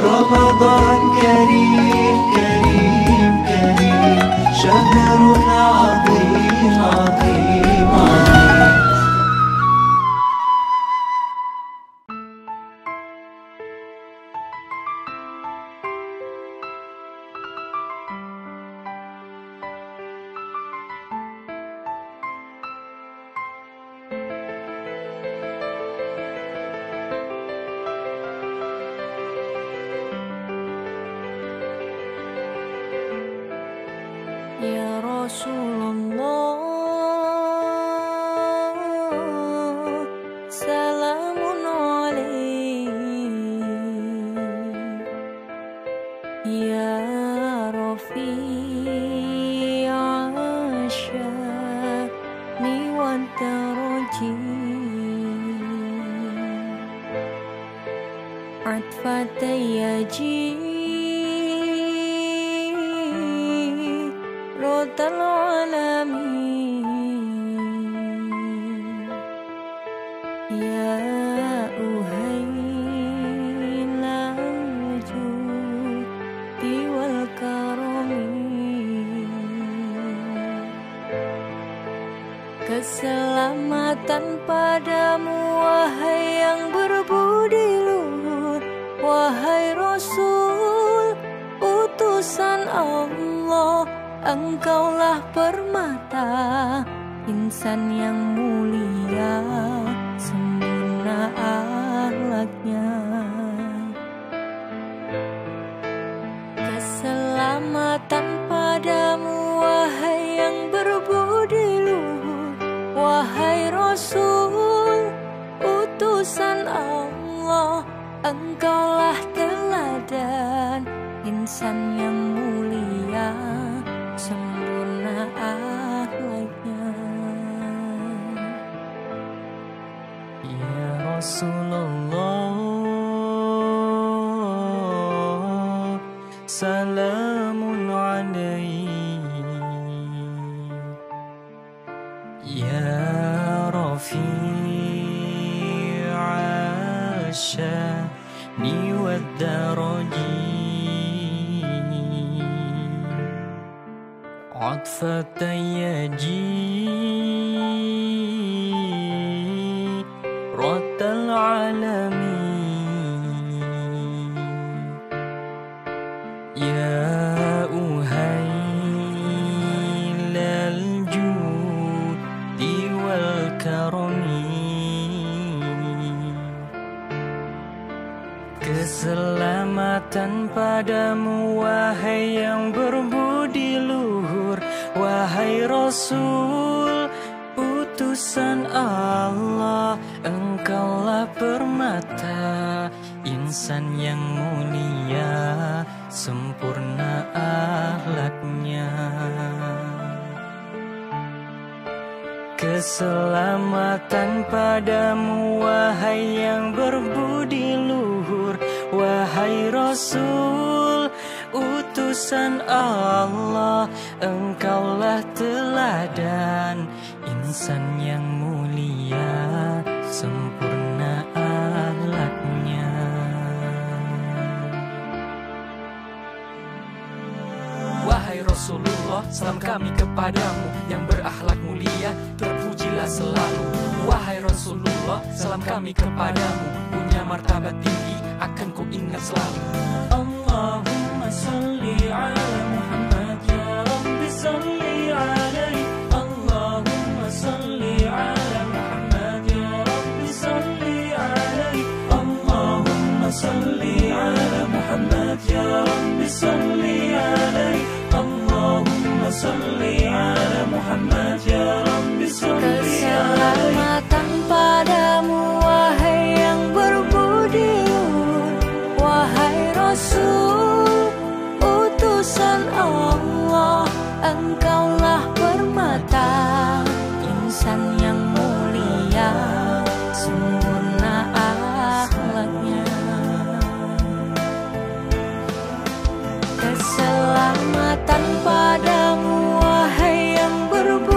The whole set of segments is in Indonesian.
رمضان كريم كريم كريم، شهر عظيم عظيم عظيم. Ya Rasulullah, salamun alaik. Ya Rafi'a sya'ni wa daraji, atfata yaji Rotal alamin. Ya uhailal judi wal karami, keselamatan padamu wahai yang berbudi luhur, wahai Rasul utusan Allah. Engkaulah permata insan yang mulia, sempurna akhlaknya. Keselamatan padamu wahai yang berbudi luhur, wahai Rasul utusan Allah. Engkaulah teladan insan yang mulia, sempurna akhlaknya. Ya Rasulullah, salamun alaik. Ya Rafi'a sya'ni wa daraji, عطفة يجي رد العالمين. يا أهيل الجود والكرم، keselamatan padamu wahai yang berbudi luhur, wahai Rasul utusan Allah. Engkaulah permata insan yang mulia, sempurna akhlaknya. Keselamatan padamu wahai yang berbudi luhur, wahai Rasul utusan Allah. Engkaulah teladan insan yang mulia, sempurna akhlaknya. Wahai Rasulullah, salam kami kepadamu yang berakhlak mulia, terpujilah selalu. Wahai Rasulullah, salam kami kepadamu, punya martabat tinggi, akan ku ingat selalu. Allahumma salli ala Muhammad, ya Rabbi salli alaihi. Allahumma salli ala Muhammad, ya Rabbi salli alaihi. Allahumma salli ala Muhammad, ya Rabbi salli alaihi. Allahumma salli ala Muhammad, ya Rabbi salli alaihi. Keselamatan padamu wahai yang berbudi luhur, wahai Rasul utusan Allah. Engkaulah permata insan yang mulia, sempurna akhlaknya. Keselamatan padamu wahai yang berbudi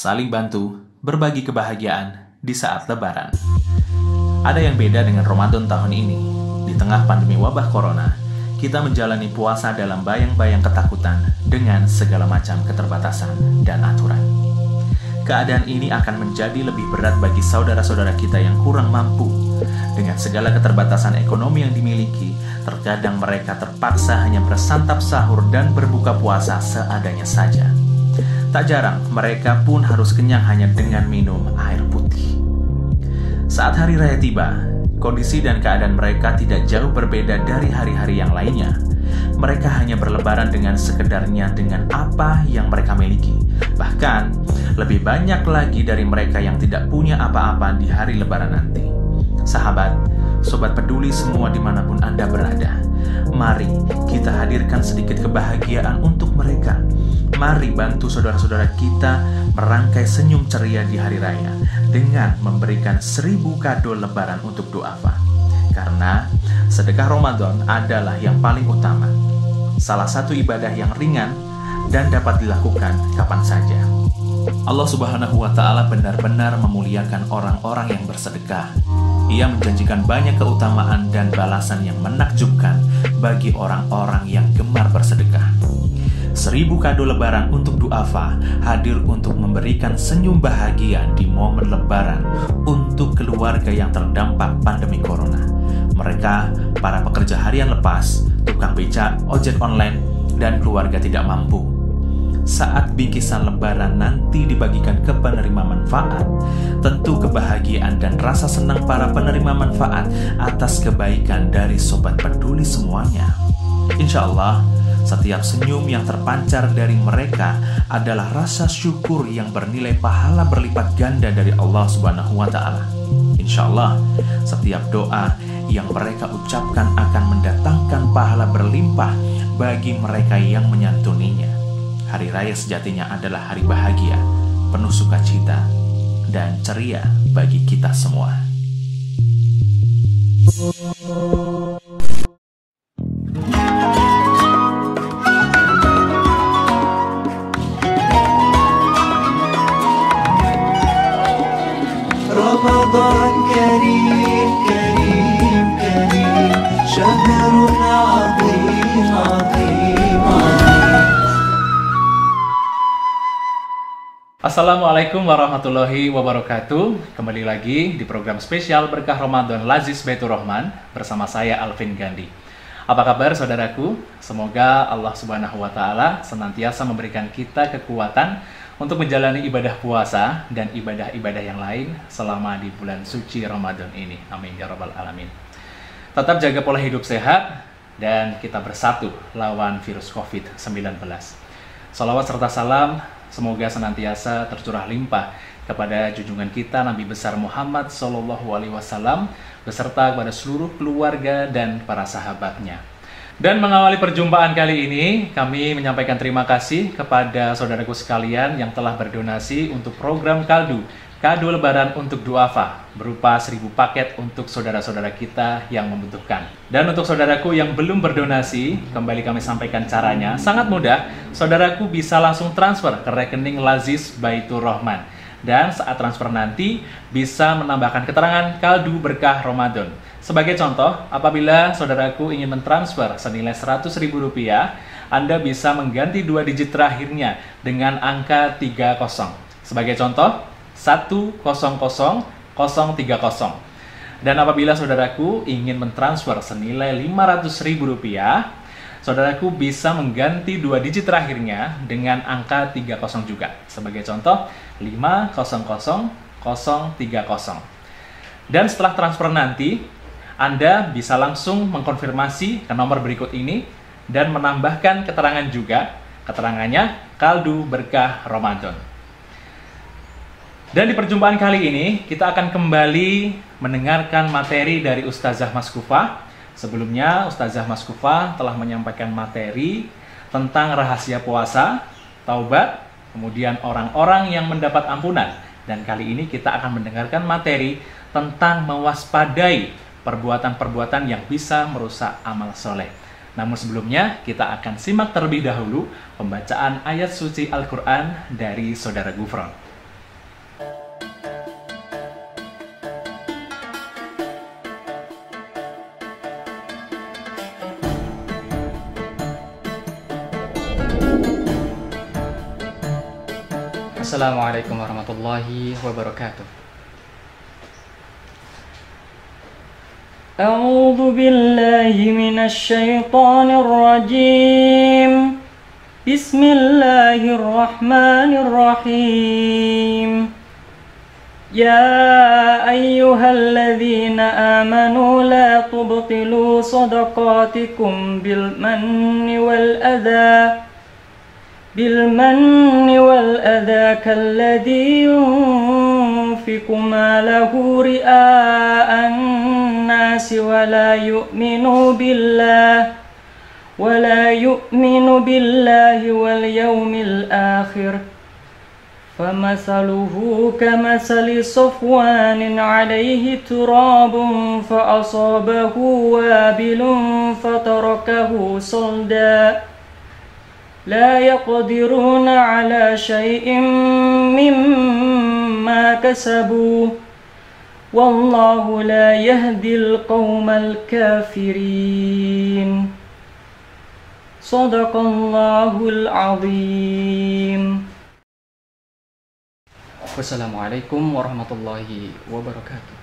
saling bantu, berbagi kebahagiaan di saat Lebaran. Ada yang beda dengan Ramadan tahun ini. Di tengah pandemi wabah corona, kita menjalani puasa dalam bayang-bayang ketakutan dengan segala macam keterbatasan dan aturan. Keadaan ini akan menjadi lebih berat bagi saudara-saudara kita yang kurang mampu. Dengan segala keterbatasan ekonomi yang dimiliki, terkadang mereka terpaksa hanya bersantap sahur dan berbuka puasa seadanya saja. Tak jarang, mereka pun harus kenyang hanya dengan minum air putih. Saat hari raya tiba, kondisi dan keadaan mereka tidak jauh berbeda dari hari-hari yang lainnya. Mereka hanya berlebaran dengan sekedarnya dengan apa yang mereka miliki. Bahkan, lebih banyak lagi dari mereka yang tidak punya apa-apa di hari lebaran nanti. Sahabat, sobat peduli semua dimanapun Anda berada, mari kita hadirkan sedikit kebahagiaan untuk mereka. Mari bantu saudara-saudara kita merangkai senyum ceria di hari raya dengan memberikan 1000 kado lebaran untuk duafa. Karena sedekah Ramadan adalah yang paling utama. Salah satu ibadah yang ringan dan dapat dilakukan kapan saja. Allah Subhanahu wa Ta'ala benar-benar memuliakan orang-orang yang bersedekah. Ia menjanjikan banyak keutamaan dan balasan yang menakjubkan bagi orang-orang yang gemar bersedekah. 1000 kado lebaran untuk duafa hadir untuk memberikan senyum bahagia di momen lebaran untuk keluarga yang terdampak pandemi corona. Mereka, para pekerja harian lepas, tukang becak, ojek online, dan keluarga tidak mampu. Saat bingkisan lebaran nanti dibagikan ke penerima manfaat, tentu kebahagiaan dan rasa senang para penerima manfaat atas kebaikan dari sobat peduli semuanya. Insya Allah, setiap senyum yang terpancar dari mereka adalah rasa syukur yang bernilai pahala berlipat ganda dari Allah Subhanahu wa Ta'ala. Insya Allah, setiap doa yang mereka ucapkan akan mendatangkan pahala berlimpah bagi mereka yang menyantuninya. Hari raya sejatinya adalah hari bahagia, penuh sukacita, dan ceria bagi kita semua. Ramadan Karim, Karim, Karim, Syahrun Azim, Azim, Azim. Assalamualaikum warahmatullahi wabarakatuh. Kembali lagi di program spesial Berkah Ramadan Lazis Baitur Rahman bersama saya Alvin Gandhi. Apa kabar saudaraku? Semoga Allah Subhanahu wa Ta'ala senantiasa memberikan kita kekuatan untuk menjalani ibadah puasa dan ibadah-ibadah yang lain selama di bulan suci Ramadan ini. Amin ya rabbal alamin. Tetap jaga pola hidup sehat dan kita bersatu lawan virus COVID-19. Salawat serta salam semoga senantiasa tercurah limpah kepada junjungan kita Nabi besar Muhammad SAW beserta kepada seluruh keluarga dan para sahabatnya. Dan mengawali perjumpaan kali ini, kami menyampaikan terima kasih kepada saudaraku sekalian yang telah berdonasi untuk program Kado Lebaran untuk duafa berupa 1000 paket untuk saudara-saudara kita yang membutuhkan. Dan untuk saudaraku yang belum berdonasi, kembali kami sampaikan caranya. Sangat mudah, saudaraku bisa langsung transfer ke rekening Lazis Baitur Rahman. Dan saat transfer nanti bisa menambahkan keterangan Kaldu Berkah Ramadan. Sebagai contoh, apabila saudaraku ingin mentransfer senilai Rp100.000, Anda bisa mengganti 2 digit terakhirnya dengan angka 30. Sebagai contoh, 100030. Dan apabila saudaraku ingin mentransfer senilai Rp500.000, saudaraku bisa mengganti 2 digit terakhirnya dengan angka 30 juga. Sebagai contoh, 500030. Dan setelah transfer nanti, Anda bisa langsung mengkonfirmasi ke nomor berikut ini dan menambahkan keterangan juga. Keterangannya Kaldu Berkah Ramadan. Dan di perjumpaan kali ini, kita akan kembali mendengarkan materi dari Ustazah Maskufa. Sebelumnya, Ustazah Maskufa telah menyampaikan materi tentang rahasia puasa, taubat, kemudian orang-orang yang mendapat ampunan. Dan kali ini kita akan mendengarkan materi tentang mewaspadai perbuatan-perbuatan yang bisa merusak amal soleh. Namun sebelumnya, kita akan simak terlebih dahulu pembacaan ayat suci Al-Quran dari Saudara Gufron. Assalamualaikum warahmatullahi wabarakatuh. A'udzu billahi minasy syaithanir rajim. Bismillahirrahmanirrahim. Ya ayyuhalladzina amanu la tubtilu shadaqatikum bil manni wal adha kalladhi yunfiqu malahu ri'a'an nasi wa la yu'minu billahi wal yawmil akhir. فَمَثَلُهُ كَمَثَلِ صَفْوَانٍ عَلَيْهِ تُرَابٌ فَأَصَابَهُ وَابِلٌ فَتَرَكَهُ صَلْدًا لَا يَقْدِرُونَ عَلَى شَيْءٍ مِّمَّا كَسَبُوا وَاللَّهُ لَا يَهْدِي الْقَوْمَ الْكَافِرِينَ. صدق الله العظيم. Wassalamualaikum warahmatullahi wabarakatuh.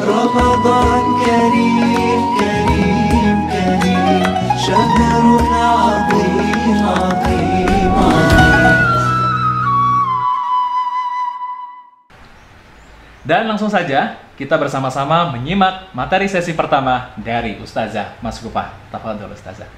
رمضان كريم كريم كريم شهر عظيم عظيم عظيم. Dan langsung saja kita bersama-sama menyimak materi sesi pertama dari Ustazah Mas Gupah. Tafadhol Ustazah.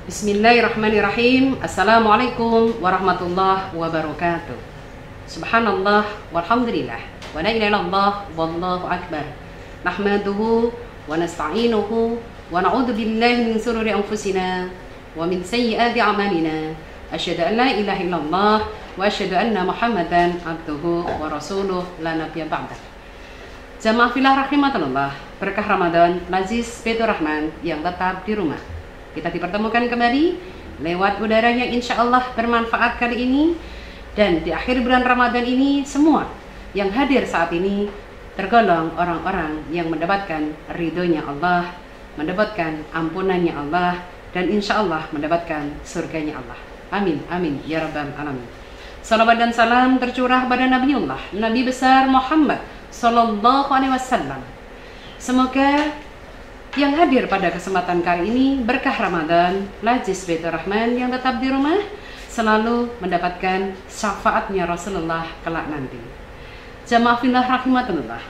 Bismillahirrahmanirrahim. Assalamualaikum warahmatullahi wabarakatuh. Subhanallah walhamdulillah wa la ilaha illallah wallahu akbar. Nahmaduhu wa nasta'inuhu wa na'udzu billahi min shururi anfusina wa min sayyiati a'malina. Asyhadu an la ilaha illallah wa asyhadu anna Muhammadan abduhu wa rasuluh la nabiyya ba'da. Jamaah fillah rahimakumullah, berkah Ramadan Lazis Baitur Rahman yang tetap di rumah. Kita dipertemukan kembali lewat udara yang insya Allah bermanfaat kali ini. Dan di akhir bulan Ramadan ini semua yang hadir saat ini tergolong orang-orang yang mendapatkan ridhonya Allah, mendapatkan ampunannya Allah, dan insya Allah mendapatkan surganya Allah. Amin, amin, ya rabbal alamin. Salawat dan salam tercurah pada Nabiullah, Nabi besar Muhammad Sallallahu Alaihi Wasallam. Semoga yang hadir pada kesempatan kali ini berkah Ramadan Lazis Baitur Rahman yang tetap di rumah selalu mendapatkan syafaatnya Rasulullah kelak nanti. Jamaah fillah rahimakumullah.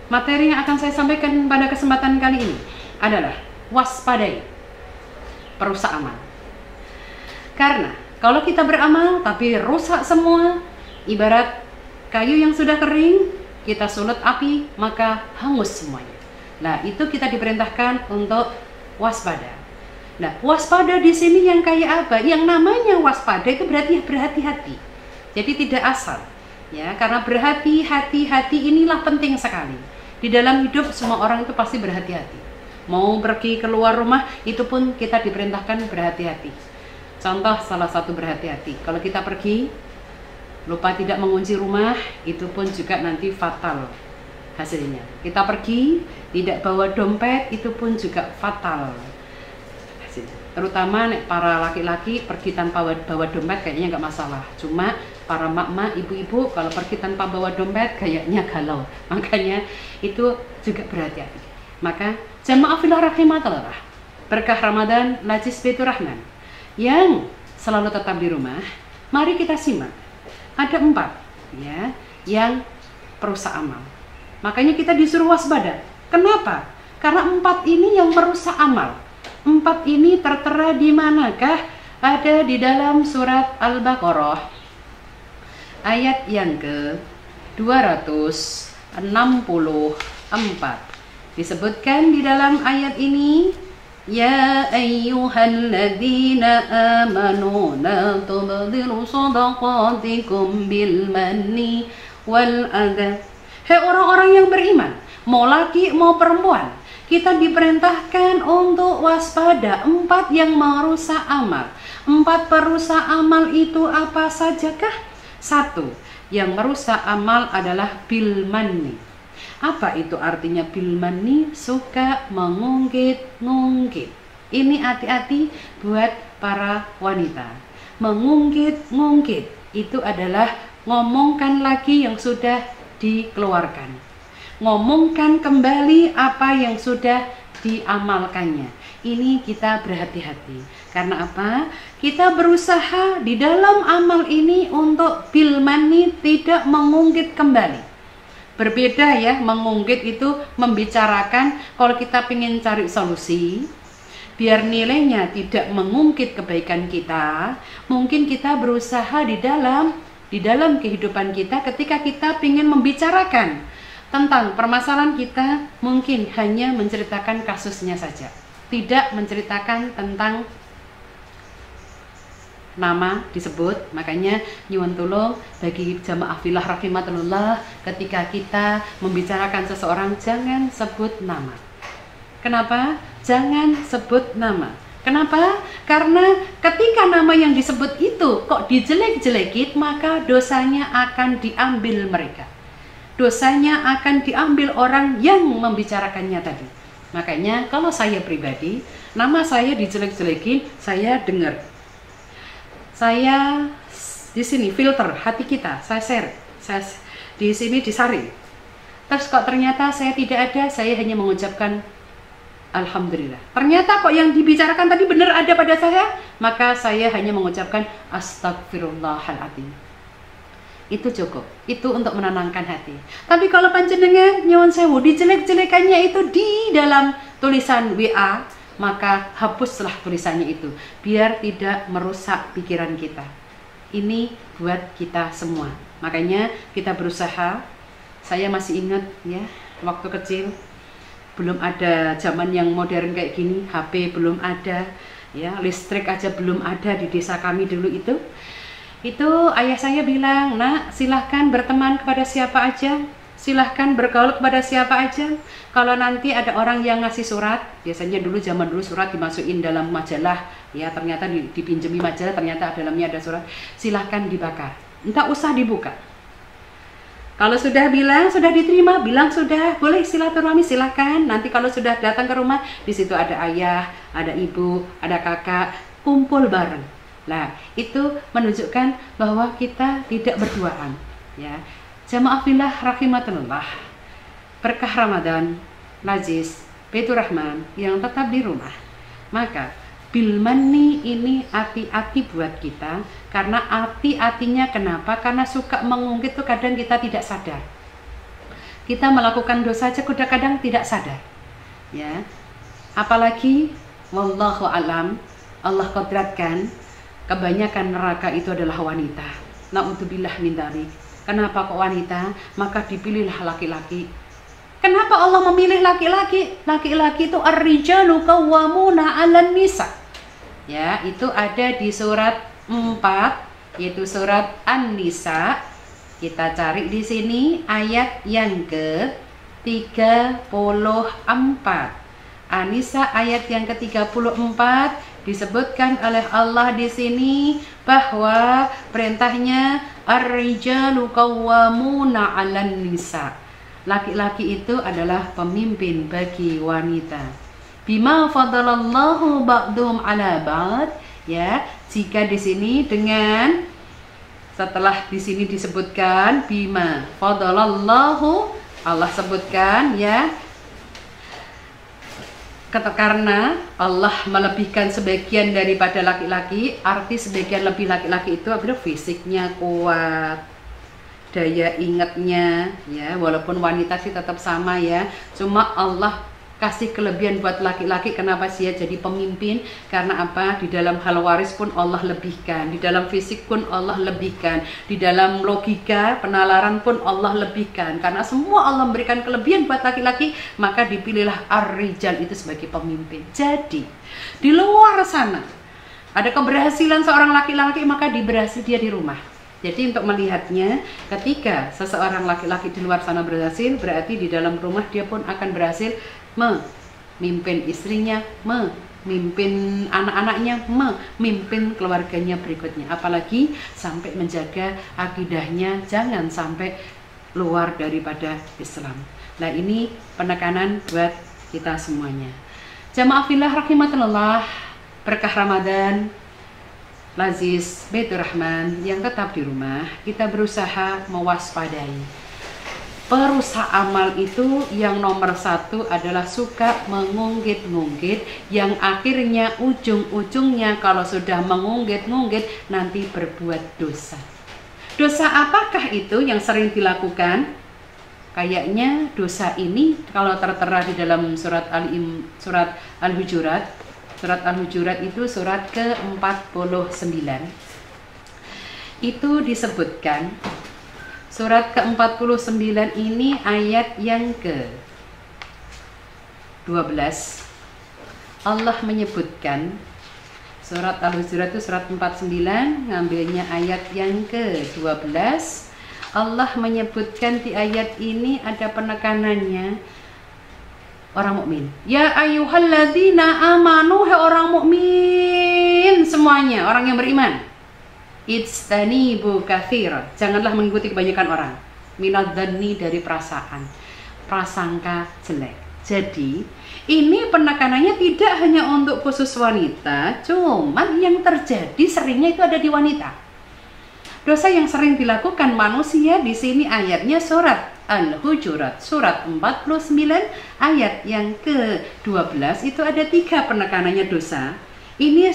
Materi yang akan saya sampaikan pada kesempatan kali ini adalah waspadai perusak amal. Karena kalau kita beramal tapi rusak semua, ibarat kayu yang sudah kering, kita sulut api maka hangus semuanya. Nah, itu kita diperintahkan untuk waspada. Nah, waspada di sini yang kayak apa? Yang namanya waspada itu berarti berhati-hati. Jadi tidak asal. Ya, karena berhati-hati inilah penting sekali. Di dalam hidup semua orang itu pasti berhati-hati. Mau pergi keluar rumah itu pun kita diperintahkan berhati-hati. Contoh salah satu berhati-hati. Kalau kita pergi lupa tidak mengunci rumah, itu pun juga nanti fatal hasilnya. Kita pergi tidak bawa dompet, itu pun juga fatal hasilnya. Terutama para laki-laki pergi tanpa bawa dompet kayaknya nggak masalah. Cuma para mak-mak, ibu-ibu kalau pergi tanpa bawa dompet kayaknya galau. Makanya itu juga berhati-hati. Maka jamaah fillah rahimakumullah, berkah Ramadan Lazis Baitur Rahman yang selalu tetap di rumah, mari kita simak. Ada 4 ya yang perusak amal. Makanya kita disuruh waspada. Kenapa? Karena 4 ini yang merusak amal. 4 ini tertera di manakah? Ada di dalam surat Al-Baqarah ayat yang ke 264. Disebutkan di dalam ayat ini, ya ayyuhalladzina amanu la tubdilu shadaqatikum bil manni wal adha. Hai orang-orang yang beriman, mau laki mau perempuan, kita diperintahkan untuk waspada 4 yang merusak amal. 4 perusak amal itu apa sajakah? 1, yang merusak amal adalah bilmanni. Apa itu artinya bilmanni? Suka mengungkit-ngungkit. Ini hati-hati buat para wanita. Mengungkit-ngungkit itu adalah ngomongkan lagi yang sudah dikeluarkan, ngomongkan kembali apa yang sudah diamalkannya. Ini kita berhati-hati. Karena apa? Kita berusaha di dalam amal ini untuk bilmani, tidak mengungkit kembali. Berbeda ya, mengungkit itu membicarakan. Kalau kita ingin cari solusi biar nilainya tidak mengungkit kebaikan kita, mungkin kita berusaha di dalam kehidupan kita, ketika kita ingin membicarakan tentang permasalahan kita, mungkin hanya menceritakan kasusnya saja, tidak menceritakan tentang nama disebut. Makanya nyuwun tulung bagi jamaah fillah rahimatullah, ketika kita membicarakan seseorang jangan sebut nama. Kenapa? Jangan sebut nama. Kenapa? Karena ketika nama yang disebut itu kok dijelek-jelekin, maka dosanya akan diambil mereka. Dosanya akan diambil orang yang membicarakannya tadi. Makanya kalau saya pribadi, nama saya dijelek-jelekin, saya dengar. Saya di sini filter hati kita, saya share. Saya di sini disaring. Terus kok ternyata saya tidak ada, saya hanya mengucapkan alhamdulillah. Ternyata kok yang dibicarakan tadi benar ada pada saya, maka saya hanya mengucapkan astagfirullahaladzim. Itu cukup. Itu untuk menenangkan hati. Tapi kalau panjenengan nyuwun sewu dijelek-jelekannya itu di dalam tulisan WA, maka hapuslah tulisannya itu biar tidak merusak pikiran kita. Ini buat kita semua. Makanya kita berusaha. Saya masih ingat ya, waktu kecil belum ada zaman yang modern kayak gini, HP belum ada, ya, listrik aja belum ada di desa kami dulu itu ayah saya bilang, nak silahkan berteman kepada siapa aja, silahkan bergaul kepada siapa aja. Kalau nanti ada orang yang ngasih surat, biasanya zaman dulu surat dimasukin dalam majalah, ya, ternyata dipinjemi majalah, ternyata dalamnya ada surat, silahkan dibakar, enggak usah dibuka. Kalau sudah bilang, sudah diterima, bilang sudah, boleh silaturahmi, silahkan. Nanti kalau sudah datang ke rumah, di situ ada ayah, ada ibu, ada kakak, kumpul bareng. Nah, itu menunjukkan bahwa kita tidak berduaan. Ya, jamaah fillah rahimatullah, berkah Ramadan, Najis, Baitur Rahman yang tetap di rumah. Maka bilmani ini hati-hati buat kita, karena hati-hatinya kenapa? Karena suka mengungkit itu kadang kita tidak sadar. Kita melakukan dosa aja kadang tidak sadar. Ya. Apalagi wallahu alam, Allah kodratkan kebanyakan neraka itu adalah wanita. Na'udzubillah min dzalik. Kenapa kok wanita? Maka dipilihlah laki-laki. Kenapa Allah memilih laki-laki? Laki-laki itu ar-rijalu qawwamuna 'alan nisa. Ya, itu ada di surat 4, yaitu surat An-Nisa. Kita cari di sini ayat yang ke-34. An-Nisa ayat yang ke-34 disebutkan oleh Allah di sini bahwa perintahnya ar-rijalu qawwamuna 'alan nisa. Laki-laki itu adalah pemimpin bagi wanita. Bima fadalallahu ba'dhum 'ala ba'd, ya. Jika di sini dengan setelah di sini disebutkan bima fadalallahu, Allah sebutkan ya, karena Allah melebihkan sebagian daripada laki-laki. Arti sebagian lebih laki-laki itu apabila fisiknya kuat, daya ingatnya, ya, walaupun wanita sih tetap sama ya, cuma Allah kasih kelebihan buat laki-laki. Kenapa sih ya jadi pemimpin? Karena apa? Di dalam hal waris pun Allah lebihkan, di dalam fisik pun Allah lebihkan, di dalam logika penalaran pun Allah lebihkan. Karena semua Allah memberikan kelebihan buat laki-laki, maka dipilihlah ar-rijal itu sebagai pemimpin. Jadi di luar sana ada keberhasilan seorang laki-laki, maka diberhasil dia di rumah. Jadi untuk melihatnya, ketika seseorang laki-laki di luar sana berhasil, berarti di dalam rumah dia pun akan berhasil memimpin istrinya, memimpin anak-anaknya, memimpin keluarganya berikutnya. Apalagi sampai menjaga akidahnya, jangan sampai luar daripada Islam. Nah, ini penekanan buat kita semuanya. Jamaah fillah rahimakumullah, berkah Ramadan, Lazis Baitur Rahman yang tetap di rumah, kita berusaha mewaspadai. Perusak amal itu yang nomor satu adalah suka mengunggit-ngunggit, yang akhirnya ujung-ujungnya kalau sudah mengunggit-ngunggit nanti berbuat dosa. Dosa apakah itu yang sering dilakukan? Kayaknya dosa ini kalau tertera di dalam surat Al-Hujurat. Surat Al-Hujurat itu surat ke-49. Itu disebutkan, surat ke-49 ini ayat yang ke-12. Allah menyebutkan, surat Al-Hujurat itu surat 49, ngambilnya ayat yang ke-12. Allah menyebutkan di ayat ini ada penekanannya, orang mukmin. Ya ayyuhalladzina amanu, hai orang mukmin semuanya, orang yang beriman. Ijtanibu katsira, janganlah mengikuti kebanyakan orang. Minadz-dzanni, dari perasaan, prasangka jelek. Jadi, ini penekanannya tidak hanya untuk khusus wanita, cuman yang terjadi seringnya itu ada di wanita. Dosa yang sering dilakukan manusia di sini ayatnya surat Al-Hujurat surat 49 ayat yang ke-12 itu ada 3 penekanannya dosa. Ini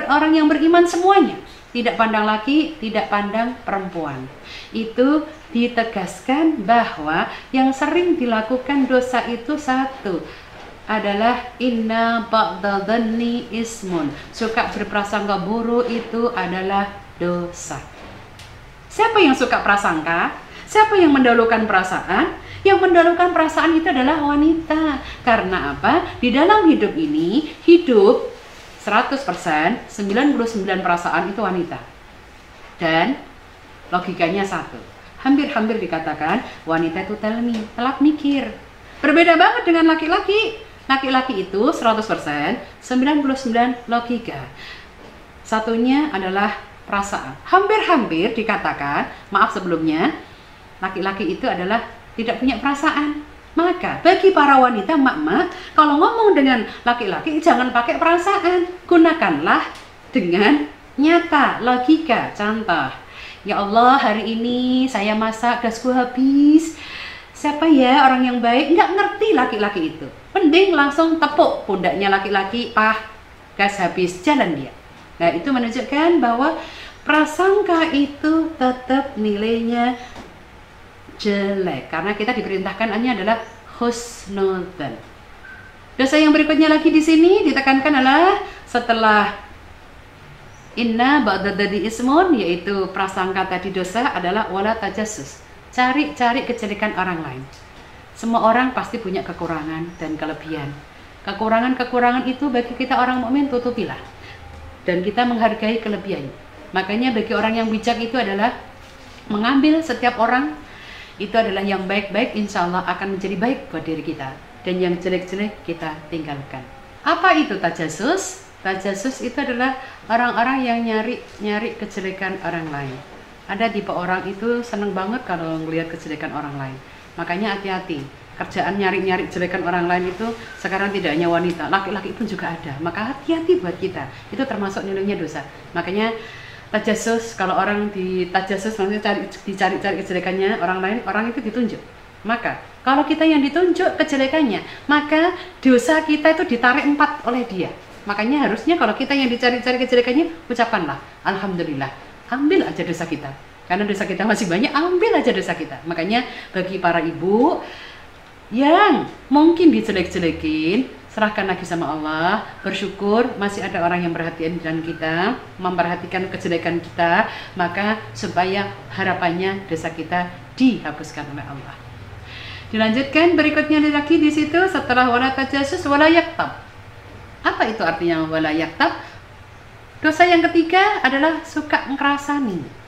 orang yang beriman semuanya, tidak pandang laki, tidak pandang perempuan. Itu ditegaskan bahwa yang sering dilakukan dosa itu satu adalah inna ba'dadhanni ismun, suka berprasangka buruk itu adalah dosa. Siapa yang suka prasangka? Siapa yang mendahulukan perasaan? Yang mendahulukan perasaan itu adalah wanita. Karena apa? Di dalam hidup ini, hidup 100%, 99 perasaan itu wanita. Dan logikanya satu. Hampir-hampir dikatakan wanita itu telat mikir. Berbeda banget dengan laki-laki. Laki-laki itu 100%, 99 logika. Satunya adalah perasaan. Hampir-hampir dikatakan, maaf sebelumnya, laki-laki itu adalah tidak punya perasaan. Maka bagi para wanita mak-mak, kalau ngomong dengan laki-laki jangan pakai perasaan, gunakanlah dengan nyata, logika. Contoh, ya Allah, hari ini saya masak, gasku habis. Siapa ya orang yang baik? Nggak ngerti laki-laki itu. Mending langsung tepuk pundaknya laki-laki, gas habis, jalan dia. Nah, itu menunjukkan bahwa prasangka itu tetap nilainya jelek, karena kita diperintahkan hanya adalah husnudzan. Dosa yang berikutnya lagi di sini ditekankan adalah setelah inna ba'dadzi ismun, yaitu prasangka tadi dosa adalah wala tajassus, cari-cari kejelekan orang lain. Semua orang pasti punya kekurangan dan kelebihan. Kekurangan-kekurangan itu bagi kita orang mukmin tutupilah, dan kita menghargai kelebihannya. Makanya bagi orang yang bijak itu adalah mengambil setiap orang itu adalah yang baik-baik, insya Allah akan menjadi baik buat diri kita, dan yang jelek-jelek kita tinggalkan. Apa itu tajasus? Tajasus itu adalah orang-orang yang nyari kejelekan orang lain. Ada tipe orang itu seneng banget kalau melihat kejelekan orang lain. Makanya hati-hati, kerjaan nyari-nyari kejelekan orang lain itu sekarang tidak hanya wanita, laki-laki pun juga ada. Maka hati-hati buat kita, itu termasuk nilainya dosa. Makanya tajasus, kalau orang di tajasus maksudnya dicari-cari kejelekannya orang lain, orang itu ditunjuk. Maka kalau kita yang ditunjuk kejelekannya, maka dosa kita itu ditarik 4 oleh dia. Makanya harusnya kalau kita yang dicari-cari kejelekannya, ucapkanlah alhamdulillah, ambil aja dosa kita. Karena dosa kita masih banyak, ambil aja dosa kita. Makanya bagi para ibu yang mungkin dijelek-jelekin, serahkan lagi sama Allah, bersyukur masih ada orang yang perhatian dengan kita, memperhatikan kejelekan kita, maka supaya harapannya dosa kita dihapuskan oleh Allah. Dilanjutkan berikutnya lagi di situ setelah wala tajassus wala yaktab. Apa itu artinya wala yaktab? Dosa yang ketiga adalah suka ngerasani.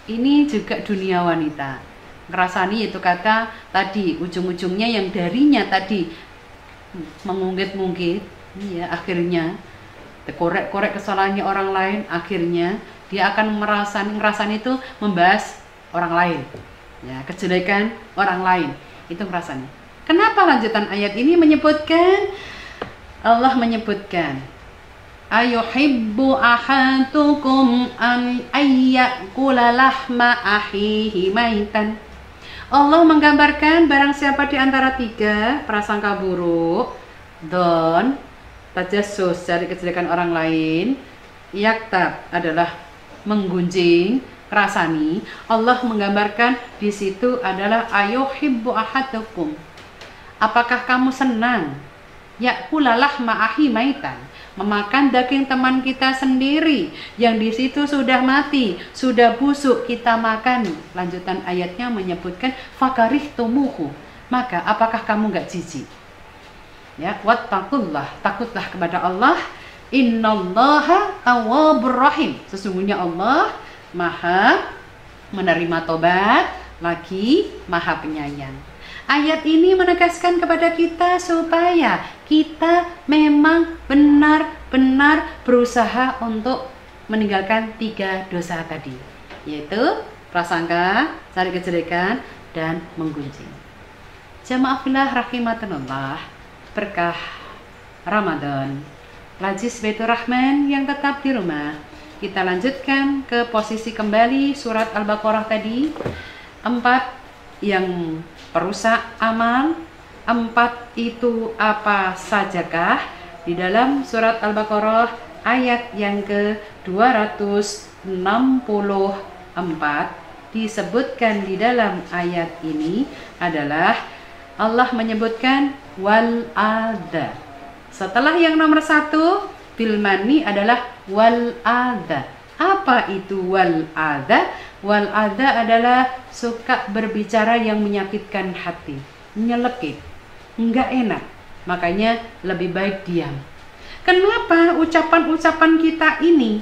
Ini juga dunia wanita. Ngerasani itu kata tadi ujung-ujungnya yang darinya tadi mengungkit-ungkit, ya akhirnya korek-korek kesalahannya orang lain, akhirnya dia akan ngerasani itu membahas orang lain, ya kejelekan orang lain itu ngerasani. Kenapa lanjutan ayat ini menyebutkan, Allah menyebutkan ayuhibbu ahadukum an ayyakula lahma ahihi maitan. Allah menggambarkan barang siapa di antara tiga prasangka buruk, don, tajassus, cari kejelekan orang lain, yaktab adalah menggunjing, rasani. Allah menggambarkan di situ adalah ayuhibbu ahadukum. Apakah kamu senang yakula lahma ahi maitan, memakan daging teman kita sendiri yang di situ sudah mati, sudah busuk, kita makan. Lanjutan ayatnya menyebutkan fakarih tumuhu, maka apakah kamu nggak jijik? Ya, wattaqullah, takutlah kepada Allah. Innallaha tawwabur rahim, sesungguhnya Allah maha menerima tobat lagi maha penyayang. Ayat ini menegaskan kepada kita supaya kita memang benar-benar berusaha untuk meninggalkan 3 dosa tadi, yaitu prasangka, cari kejelekan, dan menggunjing. Jamaah fillah rahimakumullah, berkah Ramadan, Rajis Baitur Rahman yang tetap di rumah, kita lanjutkan ke posisi kembali surat Al-Baqarah tadi. 4 yang perusak amal. 4 itu apa sajakah? Di dalam surat Al-Baqarah ayat yang ke-264 disebutkan di dalam ayat ini adalah Allah menyebutkan wal adha. Setelah yang nomor 1 bil mani adalah wal adha. Apa itu wal adha? Wal adha adalah suka berbicara yang menyakitkan hati, nyelekit, enggak enak. Makanya lebih baik diam. Kenapa ucapan-ucapan kita ini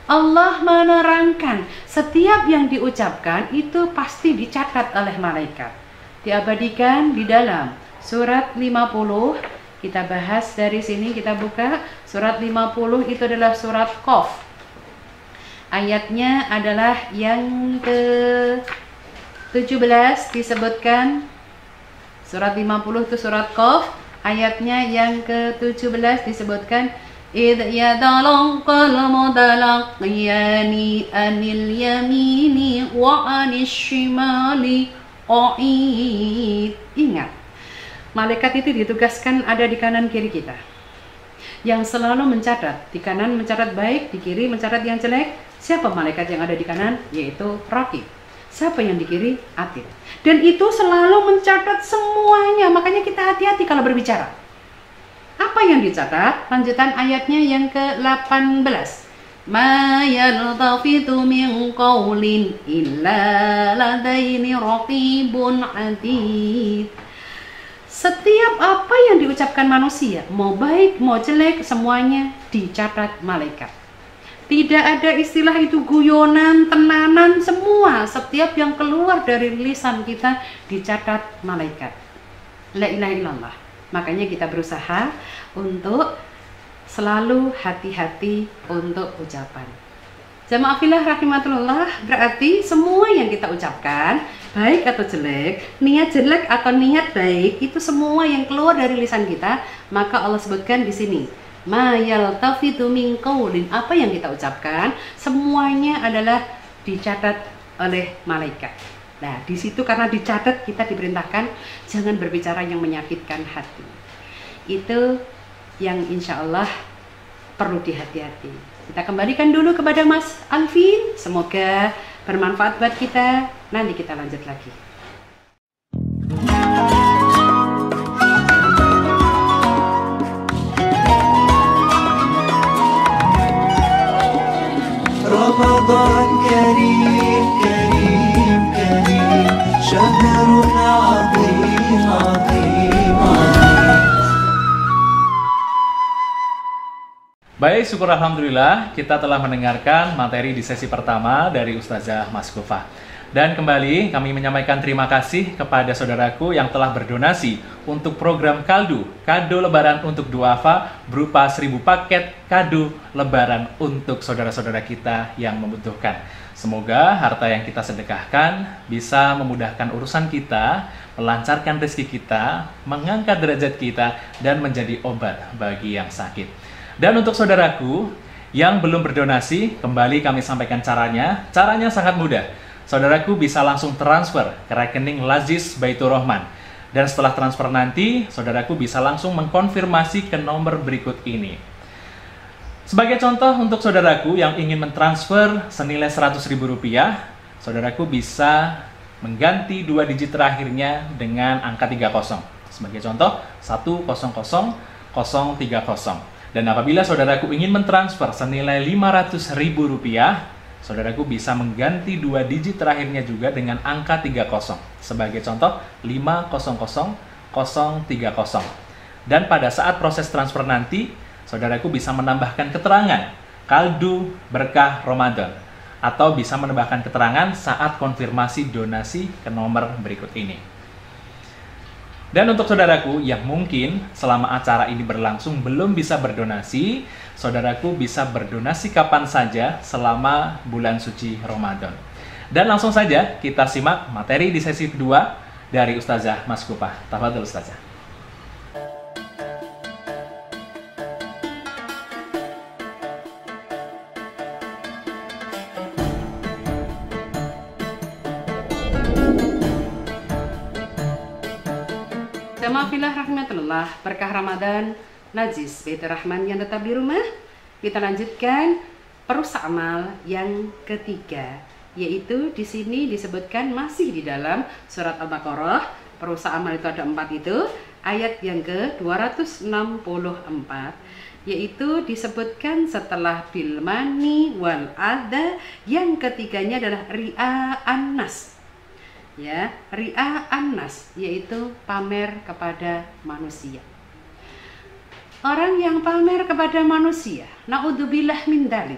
Allah menerangkan setiap yang diucapkan itu pasti dicatat oleh malaikat, diabadikan di dalam surat 50. Kita bahas dari sini, kita buka surat 50, itu adalah surat Qaf. Ayatnya adalah yang ke-17 disebutkan. Surat 50 itu surat Qaf, ayatnya yang ke-17 disebutkan idh yadalaqal mudalaqiyani anil yamini wa anis shimali qa'id. Ingat, malaikat itu ditugaskan ada di kanan kiri kita, yang selalu mencatat. Di kanan mencatat baik, di kiri mencatat yang jelek. Siapa malaikat yang ada di kanan? Yaitu Raqib. Siapa yang di kiri? Atid. Dan itu selalu mencatat semuanya. Makanya kita hati-hati kalau berbicara. Apa yang dicatat? Lanjutan ayatnya yang ke-18. Ma yaltafitu min qawlin illa ladaini raqibun atid. Setiap apa yang diucapkan manusia, mau baik, mau jelek, semuanya dicatat malaikat. Tidak ada istilah itu guyonan, tenanan, semua. Setiap yang keluar dari lisan kita dicatat malaikat. La ilaha illallah. Makanya kita berusaha untuk selalu hati-hati untuk ucapan. Jamaah fillah rahimatullah, berarti semua yang kita ucapkan, baik atau jelek, niat jelek atau niat baik, itu semua yang keluar dari lisan kita, maka Allah sebutkan di sini, ma yaltafitu min qaulin, apa yang kita ucapkan, semuanya adalah dicatat oleh malaikat. Nah, di situ karena dicatat, kita diperintahkan jangan berbicara yang menyakitkan hati. Itu yang insya Allah perlu dihati-hati. Kita kembalikan dulu kepada Mas Alvin. Semoga bermanfaat buat kita. Nanti kita lanjut lagi. رمضان كريم كريم كريم شهر عظيم عظيم عظيم. Baik, syukur alhamdulillah kita telah mendengarkan materi di sesi pertama dari Ustazah Maskufah. Dan kembali kami menyampaikan terima kasih kepada saudaraku yang telah berdonasi untuk program Kaldu, kado lebaran untuk duafa berupa 1000 paket kado lebaran untuk saudara-saudara kita yang membutuhkan. Semoga harta yang kita sedekahkan bisa memudahkan urusan kita, melancarkan rezeki kita, mengangkat derajat kita, dan menjadi obat bagi yang sakit. Dan untuk saudaraku yang belum berdonasi, kembali kami sampaikan caranya. Caranya sangat mudah. Saudaraku bisa langsung transfer ke rekening Lazis Baitur Rahman. Dan setelah transfer nanti, saudaraku bisa langsung mengkonfirmasi ke nomor berikut ini. Sebagai contoh untuk saudaraku yang ingin mentransfer senilai Rp100.000, saudaraku bisa mengganti 2 digit terakhirnya dengan angka 30. Sebagai contoh, 100.030. Dan apabila saudaraku ingin mentransfer senilai Rp500.000, saudaraku bisa mengganti 2 digit terakhirnya juga dengan angka 30. Sebagai contoh, 500.030. Dan pada saat proses transfer nanti, saudaraku bisa menambahkan keterangan Kaldu Berkah Ramadan, atau bisa menambahkan keterangan saat konfirmasi donasi ke nomor berikut ini. Dan untuk saudaraku yang mungkin selama acara ini berlangsung belum bisa berdonasi, saudaraku bisa berdonasi kapan saja selama bulan suci Ramadan. Dan langsung saja kita simak materi di sesi kedua dari Ustazah Maskufah. Tafadhol Ustazah. Jamaah rahmatullah, berkah Ramadan, Lazis Baitur Rahman yang tetap di rumah. Kita lanjutkan perusak amal yang ketiga, yaitu di sini disebutkan masih di dalam surat Al-Baqarah. Perusak amal itu ada 4 itu, ayat yang ke-264, yaitu disebutkan setelah bil mani wal adha, yang ketiganya adalah ria'an nas. Ya, ria'an nas, yaitu pamer kepada manusia. Orang yang pamer kepada manusia, naudzubillah min dzalik.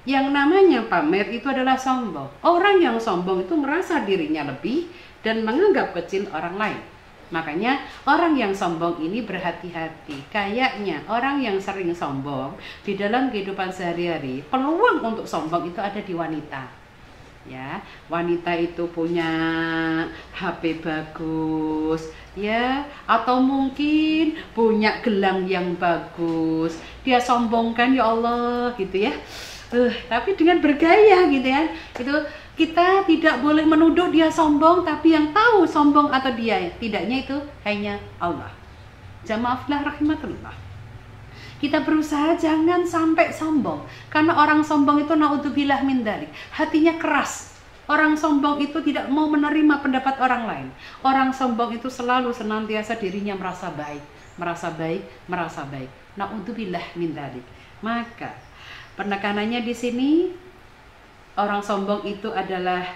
Yang namanya pamer itu adalah sombong. Orang yang sombong itu merasa dirinya lebih dan menganggap kecil orang lain. Makanya orang yang sombong ini berhati-hati. Kayaknya orang yang sering sombong di dalam kehidupan sehari-hari, peluang untuk sombong itu ada di wanita. Ya, wanita itu punya HP bagus, ya, atau mungkin punya gelang yang bagus, dia sombongkan, ya Allah, gitu ya. Tapi dengan bergaya, gitu ya. Itu kita tidak boleh menuduh dia sombong, tapi yang tahu sombong atau dia tidaknya itu hanya Allah. Jamaah rahmatullah. Kita berusaha jangan sampai sombong, karena orang sombong itu naudzubillah min dzalik, hatinya keras. Orang sombong itu tidak mau menerima pendapat orang lain. Orang sombong itu selalu senantiasa dirinya merasa baik, merasa baik, merasa baik. Naudzubillah min dzalik. Maka penekanannya di sini, orang sombong itu adalah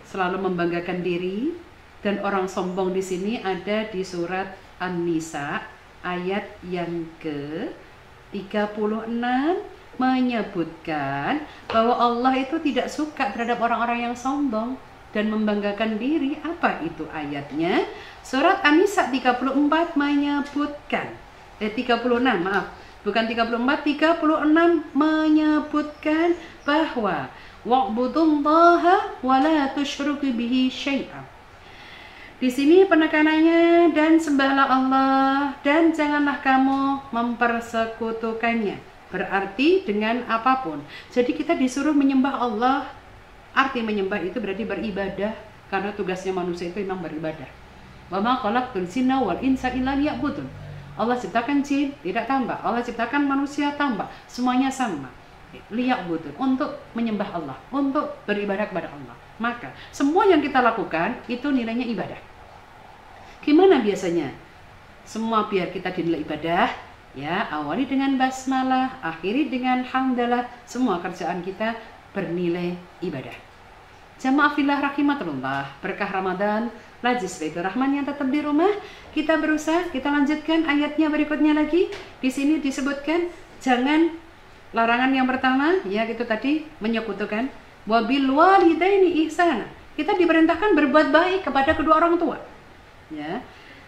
selalu membanggakan diri, dan orang sombong di sini ada di surat An-Nisa ayat yang ke-36 menyebutkan bahwa Allah itu tidak suka terhadap orang-orang yang sombong dan membanggakan diri. Apa itu ayatnya? Surat An-Nisa 34 menyebutkan 36, maaf, bukan 34, 36 menyebutkan bahwa wa'budullaha wa la tusyriku bihi syai'an. Di sini penekanannya, dan sembahlah Allah dan janganlah kamu mempersekutukannya. Berarti dengan apapun. Jadi kita disuruh menyembah Allah. Arti menyembah itu berarti beribadah, karena tugasnya manusia itu memang beribadah. Wa ma khalaqtul jinna wal insa illa liya'budun. Allah ciptakan jin tidak tambah, Allah ciptakan manusia tambah, semuanya sama. Liya'budun, untuk menyembah Allah, untuk beribadah kepada Allah. Maka semua yang kita lakukan itu nilainya ibadah. Gimana biasanya? Semua biar kita dinilai ibadah, ya, awali dengan basmalah, akhiri dengan hamdalah, semua kerjaan kita bernilai ibadah. Jamaah fillah rahimatullah, berkah Ramadan, Lazis Baitur Rahman yang tetap di rumah. Kita berusaha, kita lanjutkan ayatnya berikutnya lagi. Di sini disebutkan jangan, larangan yang pertama ya itu tadi menyekutukan, wabil walidaini ihsana. Kita diperintahkan berbuat baik kepada kedua orang tua. Ya.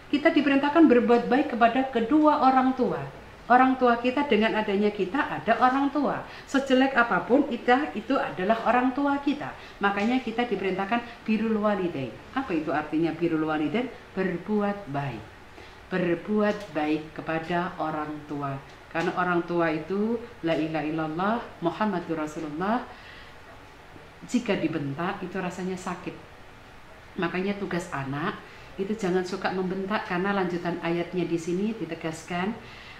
Kita diperintahkan berbuat baik kepada kedua orang tua. Orang tua kita, dengan adanya kita ada orang tua. Sejelek apapun kita, itu adalah orang tua kita. Makanya kita diperintahkan birrul walidain. Apa itu artinya birrul walidain? Berbuat baik. Berbuat baik kepada orang tua. Karena orang tua itu la ilaha illallah Muhammadur Rasulullah. Jika dibentak itu rasanya sakit. Makanya tugas anak itu jangan suka membentak, karena lanjutan ayatnya di sini ditegaskan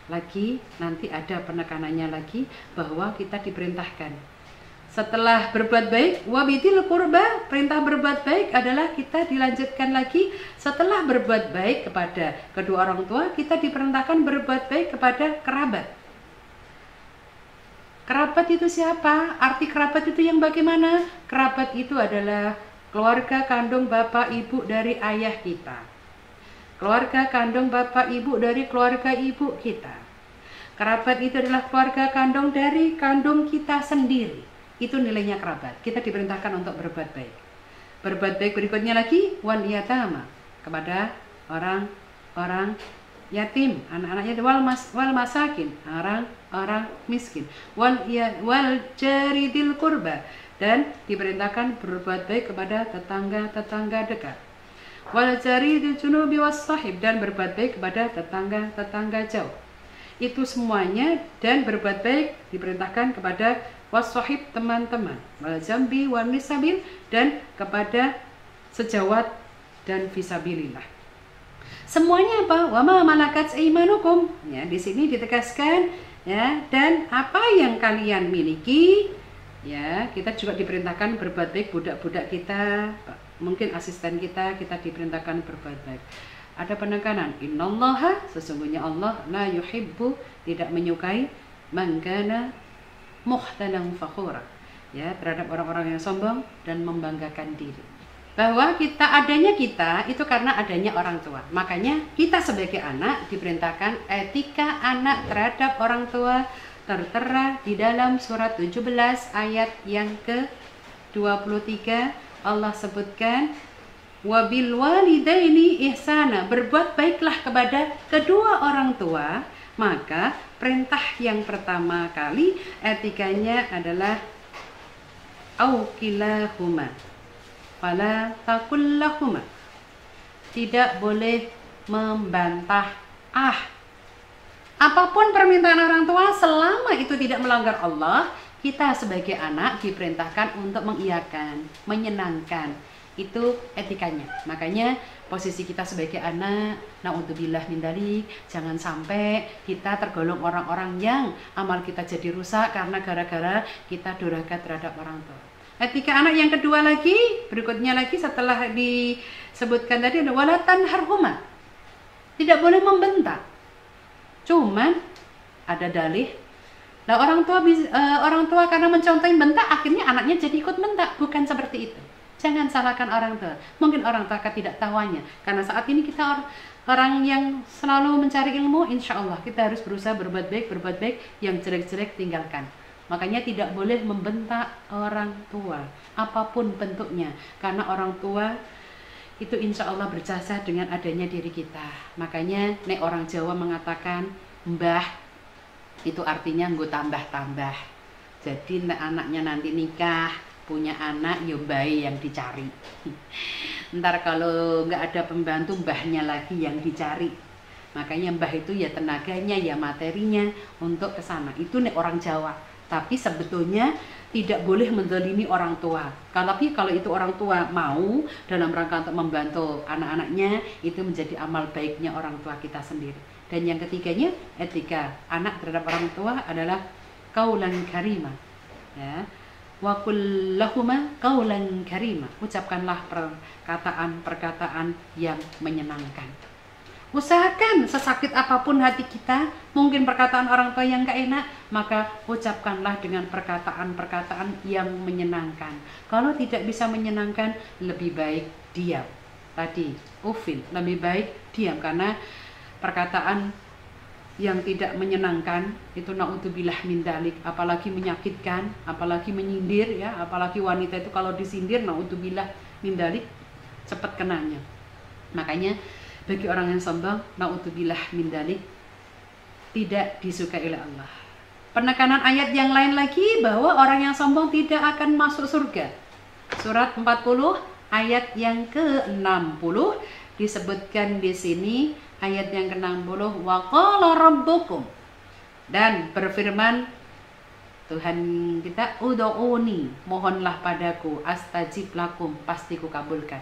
lagi, nanti ada penekanannya lagi bahwa kita diperintahkan setelah berbuat baik wabitil qurba, perintah berbuat baik adalah kita dilanjutkan lagi setelah berbuat baik kepada kedua orang tua, kita diperintahkan berbuat baik kepada kerabat. Kerabat itu siapa? Arti kerabat itu yang bagaimana? Kerabat itu adalah keluarga kandung bapak ibu dari ayah kita. Keluarga kandung bapak ibu dari keluarga ibu kita. Kerabat itu adalah keluarga kandung dari kandung kita sendiri. Itu nilainya kerabat. Kita diperintahkan untuk berbuat baik. Berbuat baik berikutnya lagi, wal yatama, kepada orang yatim, anak-anak yatim, wal masakin, orang miskin, wal jaridil qurba, dan diperintahkan berbuat baik kepada tetangga-tetangga dekat. Wal jaridil junubi was sahib, dan berbuat baik kepada tetangga-tetangga jauh. Itu semuanya, dan berbuat baik diperintahkan kepada was-sahib, teman-teman, wal jambi wan nisabil, dan kepada sejawat dan fisabilillah. Semuanya apa? Wa ma malakat aimanukum. Ya, di sini ditegaskan ya, dan apa yang kalian miliki. Ya, kita juga diperintahkan berbuat baik budak-budak kita, mungkin asisten kita diperintahkan berbuat baik. Ada penekanan, innallaha, sesungguhnya Allah la yuhibbu, tidak menyukai, man kana muhtalan fakhura, ya, terhadap orang-orang yang sombong dan membanggakan diri. Bahwa adanya kita itu karena adanya orang tua. Makanya kita sebagai anak diperintahkan etika anak terhadap orang tua tertera di dalam surat 17 ayat yang ke-23. Allah sebutkan wabil walidaini ihsana, berbuat baiklah kepada kedua orang tua. Maka perintah yang pertama kali etikanya adalah aukilahuma fala takullahuma, tidak boleh membantah. Apapun permintaan orang tua selama itu tidak melanggar Allah, kita sebagai anak diperintahkan untuk mengiyakan, menyenangkan. Itu etikanya. Makanya posisi kita sebagai anak, naudzubillah min dzalik, jangan sampai kita tergolong orang-orang yang amal kita jadi rusak karena gara-gara kita durhaka terhadap orang tua. Etika anak yang kedua lagi, berikutnya lagi setelah disebutkan tadi ada wala tanharhuma. Tidak boleh membentak. Cuman ada dalih. Nah, orang tua karena mencontohin bentak, akhirnya anaknya jadi ikut bentak. Bukan seperti itu. Jangan salahkan orang tua. Mungkin orang tua tidak tahunya. Karena saat ini kita orang yang selalu mencari ilmu, insya Allah kita harus berusaha berbuat baik, yang jelek-jelek tinggalkan. Makanya tidak boleh membentak orang tua, apapun bentuknya. Karena orang tua itu insya Allah berjasa dengan adanya diri kita. Makanya nek orang Jawa mengatakan mbah, itu artinya nggo tambah-tambah. Jadi nek anaknya nanti nikah, punya anak, ya bayi yang dicari. Ntar kalau nggak ada pembantu, mbahnya lagi yang dicari. Makanya mbah itu ya tenaganya, ya materinya untuk kesana. Itu nih orang Jawa. Tapi sebetulnya tidak boleh menzalimi orang tua. Tapi kalau itu orang tua mau dalam rangka untuk membantu anak-anaknya, itu menjadi amal baiknya orang tua kita sendiri. Dan yang ketiganya, etika anak terhadap orang tua adalah qaulan karimah. Ya. Wa kullahuma qaulan karima, ucapkanlah perkataan-perkataan yang menyenangkan. Usahakan sesakit apapun hati kita, mungkin perkataan orang tua yang gak enak, maka ucapkanlah dengan perkataan-perkataan yang menyenangkan. Kalau tidak bisa menyenangkan, lebih baik diam. Tadi ufil, lebih baik diam, karena perkataan yang tidak menyenangkan, itu naudzubillah min dzalik, apalagi menyakitkan, apalagi menyindir ya, apalagi wanita itu kalau disindir naudzubillah min dzalik cepat kenanya. Makanya bagi orang yang sombong naudzubillah min dzalik tidak disukai oleh Allah. Penekanan ayat yang lain lagi bahwa orang yang sombong tidak akan masuk surga. Surat 40 ayat yang ke-60 disebutkan di sini. Ayat yang ke-60, wa qala rabbukum, dan berfirman Tuhan kita, ud'uni, mohonlah padaku, astajib lakum, pasti ku kabulkan.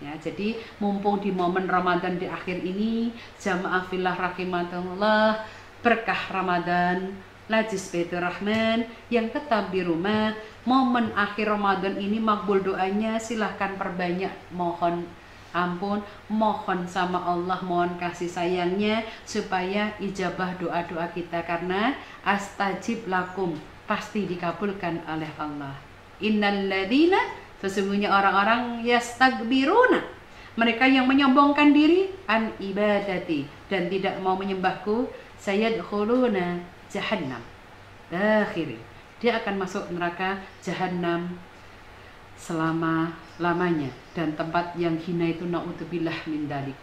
Ya, jadi mumpung di momen Ramadan di akhir ini, jamaah fillah rahimakumullah, berkah Ramadan, Lajis Baitur Rahman yang tetap di rumah, momen akhir Ramadan ini makbul doanya, silahkan perbanyak mohon ampun, mohon sama Allah, mohon kasih sayangnya supaya ijabah doa-doa kita, karena astajib lakum, pasti dikabulkan oleh Allah. Innalladzina, sesungguhnya orang-orang yastakbiruna, mereka yang menyombongkan diri an ibadati, dan tidak mau menyembahku, sayadkhuluna jahannam dakhiri, dia akan masuk neraka jahannam selama-lamanya, dan tempat yang hina itu naudzubillah min dzalik.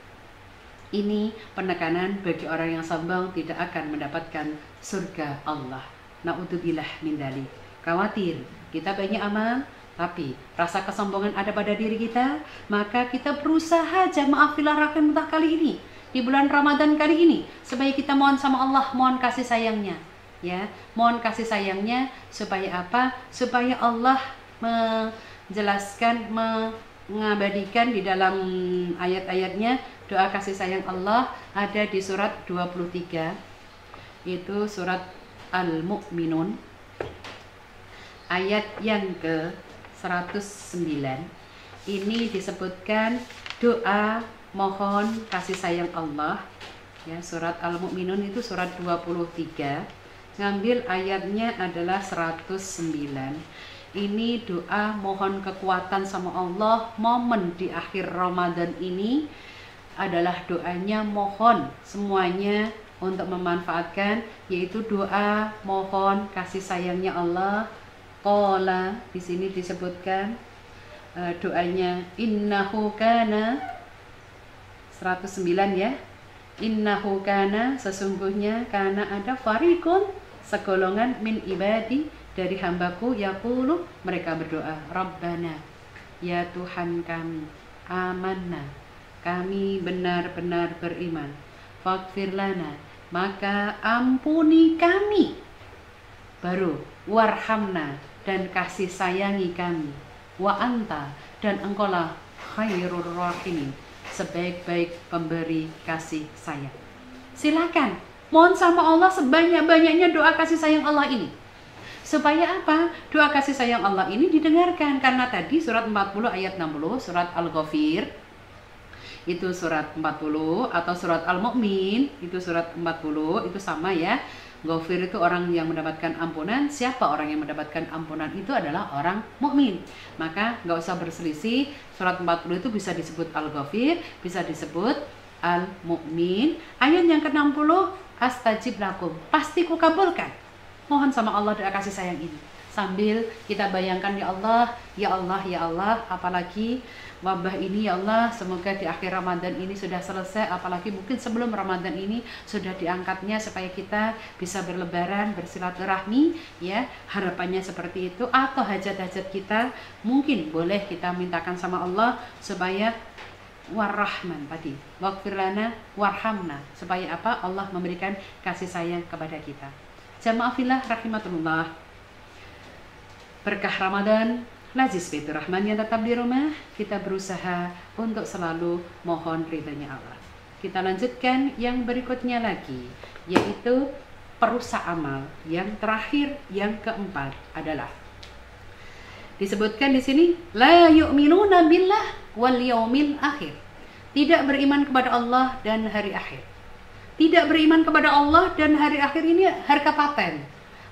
Ini penekanan bagi orang yang sombong tidak akan mendapatkan surga Allah. Naudzubillah min dzalik. Khawatir kita banyak amal tapi rasa kesombongan ada pada diri kita, maka kita berusaha jamaah fillah rahimakumullah kali ini di bulan Ramadan kali ini supaya kita mohon sama Allah, mohon kasih sayangnya ya, mohon kasih sayangnya supaya apa? Supaya Allah menjelaskan, mengabadikan di dalam ayat-ayatnya doa kasih sayang Allah ada di surat 23, itu surat Al-Mu'minun ayat yang ke 109. Ini disebutkan doa mohon kasih sayang Allah ya, surat Al-Mu'minun itu surat 23, ngambil ayatnya adalah 109. Ini doa mohon kekuatan sama Allah. Momen di akhir Ramadan ini adalah doanya mohon semuanya untuk memanfaatkan, yaitu doa mohon kasih sayangnya Allah. Qala, di sini disebutkan doanya innahu kana 109 ya. Innahu kana, sesungguhnya kana ada fariqun, segolongan min ibadi, dari hambaku, yaqulu, mereka berdoa, Rabbana, ya Tuhan kami, amanna, kami benar-benar beriman, faghfir lana, maka ampuni kami, baru warhamna, dan kasih sayangi kami, wa anta, dan engkaulah khairur rahimin, sebaik-baik pemberi kasih sayang. Silakan mohon sama Allah sebanyak-banyaknya doa kasih sayang Allah ini. Supaya apa? Doa kasih sayang Allah ini didengarkan. Karena tadi surat 40 ayat 60, surat Al-Ghafir itu surat 40, atau surat Al-Mu'min itu surat 40, itu sama ya. Ghafir itu orang yang mendapatkan ampunan. Siapa orang yang mendapatkan ampunan? Itu adalah orang mukmin. Maka nggak usah berselisih, surat 40 itu bisa disebut Al-Ghafir, bisa disebut Al-Mu'min. Ayat yang ke-60, astajib lakum, pasti ku kabulkan. Mohon sama Allah doa kasih sayang ini, sambil kita bayangkan, ya Allah, ya Allah, ya Allah, apalagi wabah ini ya Allah, semoga di akhir Ramadan ini sudah selesai, apalagi mungkin sebelum Ramadan ini sudah diangkatnya, supaya kita bisa berlebaran, bersilaturahmi ya, harapannya seperti itu. Atau hajat-hajat kita mungkin boleh kita mintakan sama Allah supaya warahman tadi, waghfir lana warhamna, supaya apa? Allah memberikan kasih sayang kepada kita. Jamaah fillah rahimakumullah, berkah Ramadan, Lajis Baitur Rahman yang tetap di rumah, kita berusaha untuk selalu mohon ridhanya Allah. Kita lanjutkan yang berikutnya lagi, yaitu perusak amal. Yang terakhir, yang keempat adalah disebutkan di sini, la yu'minuna billah wal yaumil akhir. Tidak beriman kepada Allah dan hari akhir. Tidak beriman kepada Allah dan hari akhir ini harga paten.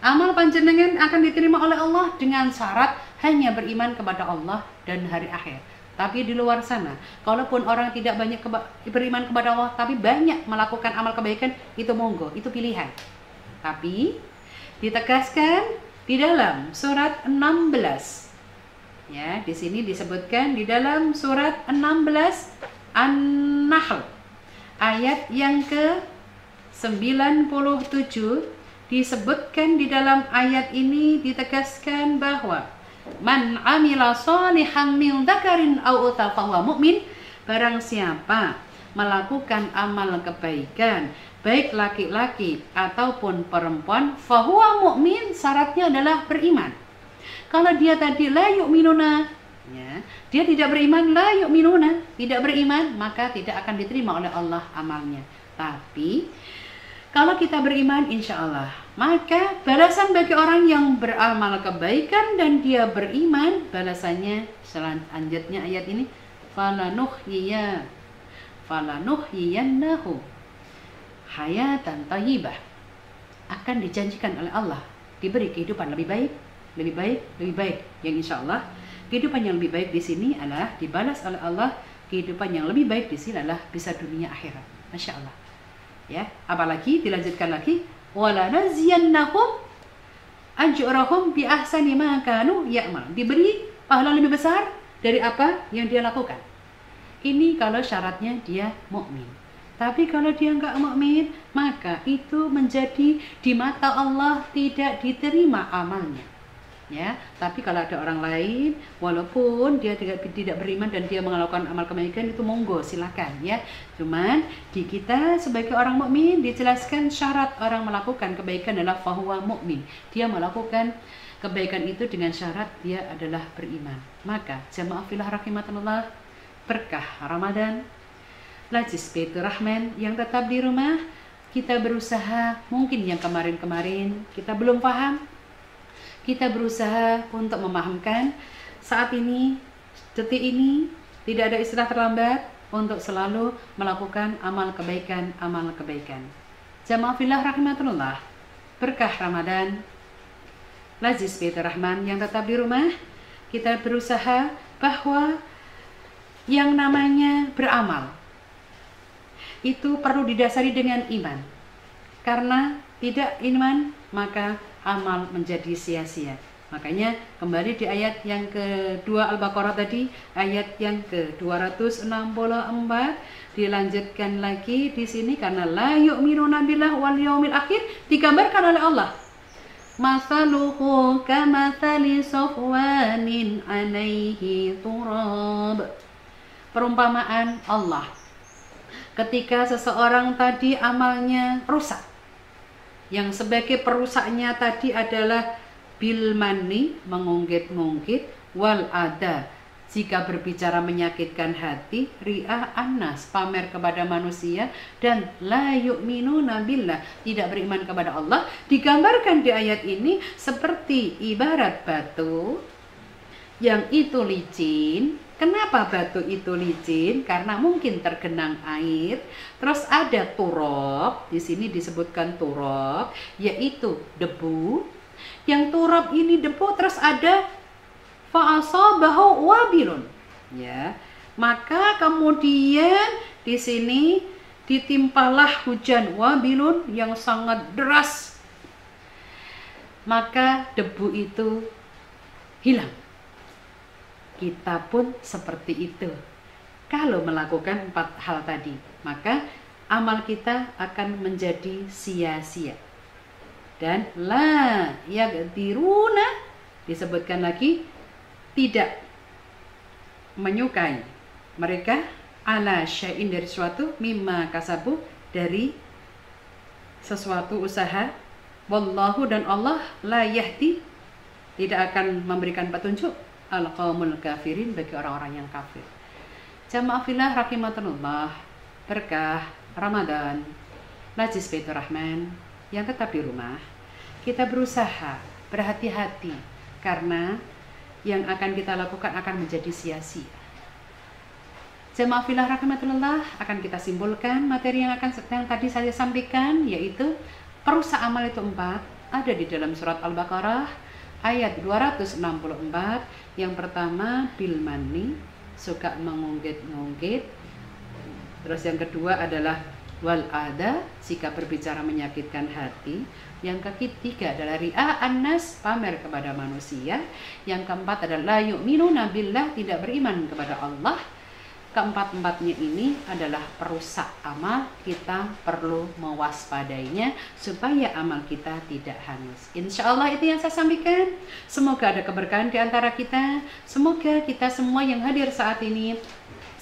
Amal panjenengan akan diterima oleh Allah dengan syarat hanya beriman kepada Allah dan hari akhir. Tapi di luar sana, kalaupun orang tidak banyak beriman kepada Allah, tapi banyak melakukan amal kebaikan, itu monggo, itu pilihan. Tapi ditegaskan di dalam surat 16. Ya, di sini disebutkan di dalam surat 16 An-Nahl ayat yang ke-97 disebutkan di dalam ayat ini ditegaskan bahwa man amila sholihan min dzakarin aw unsa fahuwa mu'min, barang siapa melakukan amal kebaikan baik laki-laki ataupun perempuan, fahuwa mu'min, syaratnya adalah beriman. Kalau dia tadi la yu'minuna, ya, dia tidak beriman, la yu'minuna, tidak beriman, maka tidak akan diterima oleh Allah amalnya. Tapi kalau kita beriman, insya Allah, maka balasan bagi orang yang beramal kebaikan dan dia beriman, balasannya selanjutnya ayat ini, falanuhyiyannahu hayatan thayyibah, akan dijanjikan oleh Allah diberi kehidupan lebih baik. Yang insya Allah kehidupan yang lebih baik di sini adalah dibalas oleh Allah. Kehidupan yang lebih baik di sini adalah bisa dunia akhirat. Masya Allah. Ya, apalagi dilanjutkan lagi, wala naziyannahum ajrahum bi ahsani ma kanu ya'mal, diberi pahala lebih besar dari apa yang dia lakukan. Ini kalau syaratnya dia mukmin. Tapi kalau dia enggak mukmin, maka itu menjadi di mata Allah tidak diterima amalnya. Ya, tapi kalau ada orang lain, walaupun dia tidak beriman dan dia melakukan amal kebaikan, itu monggo, silakan ya. Cuman di kita sebagai orang mukmin dijelaskan syarat orang melakukan kebaikan adalah fahuwa mukmin. Dia melakukan kebaikan itu dengan syarat dia adalah beriman. Maka jamaah fillah rahimakumullah, berkah Ramadan, Lajis Baitur Rahman yang tetap di rumah, kita berusaha, mungkin yang kemarin-kemarin kita belum paham, kita berusaha untuk memahamkan. Saat ini, detik ini, tidak ada istilah terlambat untuk selalu melakukan amal kebaikan. Jamaah fillah rahimatullah, berkah Ramadan, Lajis Baitur Rahman yang tetap di rumah, kita berusaha bahwa yang namanya beramal itu perlu didasari dengan iman. Karena tidak iman, maka amal menjadi sia-sia. Makanya kembali di ayat yang kedua Al-Baqarah tadi, ayat yang ke-264 dilanjutkan lagi di sini, karena la yu'minuna billah wal yaumil akhir, digambarkan oleh Allah. Masaluhu kamathali safwanin alaihi turab. Perumpamaan Allah ketika seseorang tadi amalnya rusak, yang sebagai perusaknya tadi adalah bil mani, mengungkit-ungkit, wal ada, jika berbicara menyakitkan hati, ri'ah annas, pamer kepada manusia, dan la yu'minuna billah, tidak beriman kepada Allah, digambarkan di ayat ini seperti ibarat batu yang itu licin. Kenapa batu itu licin? Karena mungkin tergenang air. Terus ada turab, di sini disebutkan turab, yaitu debu. Yang turab ini debu, terus ada fa'asabahu wabilun. Ya, maka kemudian di sini ditimpalah hujan wabilun yang sangat deras. Maka debu itu hilang. Kita pun seperti itu. Kalau melakukan 4 hal tadi, maka amal kita akan menjadi sia-sia. Dan la yaqdiruna, disebutkan lagi, tidak menyukai mereka ala syai'in, dari suatu, mimma kasabu, dari sesuatu usaha, wallahu, dan Allah la yahdi, tidak akan memberikan petunjuk al-qaumul kafirin, bagi orang-orang yang kafir. Jamaah fillah rahimatullah, berkah Ramadan, Lajis Baitur Rahman yang tetap di rumah, kita berusaha berhati-hati, karena yang akan kita lakukan akan menjadi sia-sia. Jamaah fillah rahimatullah, akan kita simpulkan materi yang tadi saya sampaikan, yaitu perusak amal itu 4, ada di dalam surat Al-Baqarah ayat 264. Yang pertama bil mani, suka mengungkit-ungkit. Terus yang kedua adalah wal ada, sikap berbicara menyakitkan hati. Yang ketiga adalah ri'a annas, pamer kepada manusia. Yang keempat adalah la yu'minuna billah, tidak beriman kepada Allah. Keempat-empatnya ini adalah perusak amal. Kita perlu mewaspadainya supaya amal kita tidak hangus. Insya Allah itu yang saya sampaikan. Semoga ada keberkahan di antara kita. Semoga kita semua yang hadir saat ini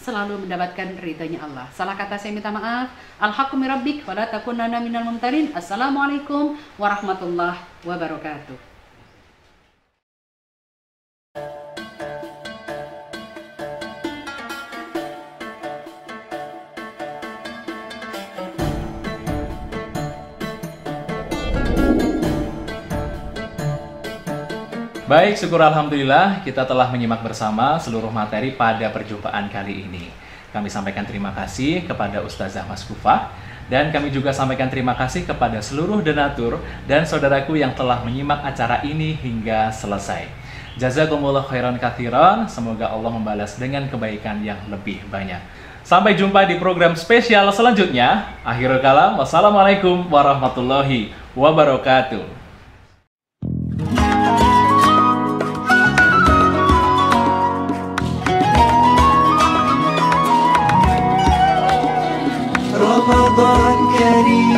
selalu mendapatkan ridhanya Allah. Salah kata saya minta maaf. Al-haqqu min rabbik wa la takunanna minal mumtarin. Assalamualaikum warahmatullahi wabarakatuh. Baik, syukur alhamdulillah kita telah menyimak bersama seluruh materi pada perjumpaan kali ini. Kami sampaikan terima kasih kepada Ustazah Maskufah, dan kami juga sampaikan terima kasih kepada seluruh donatur dan saudaraku yang telah menyimak acara ini hingga selesai. Jazakumullah khairan katsiran, semoga Allah membalas dengan kebaikan yang lebih banyak. Sampai jumpa di program spesial selanjutnya. Akhirul kalam, wassalamualaikum warahmatullahi wabarakatuh. رمضان كريم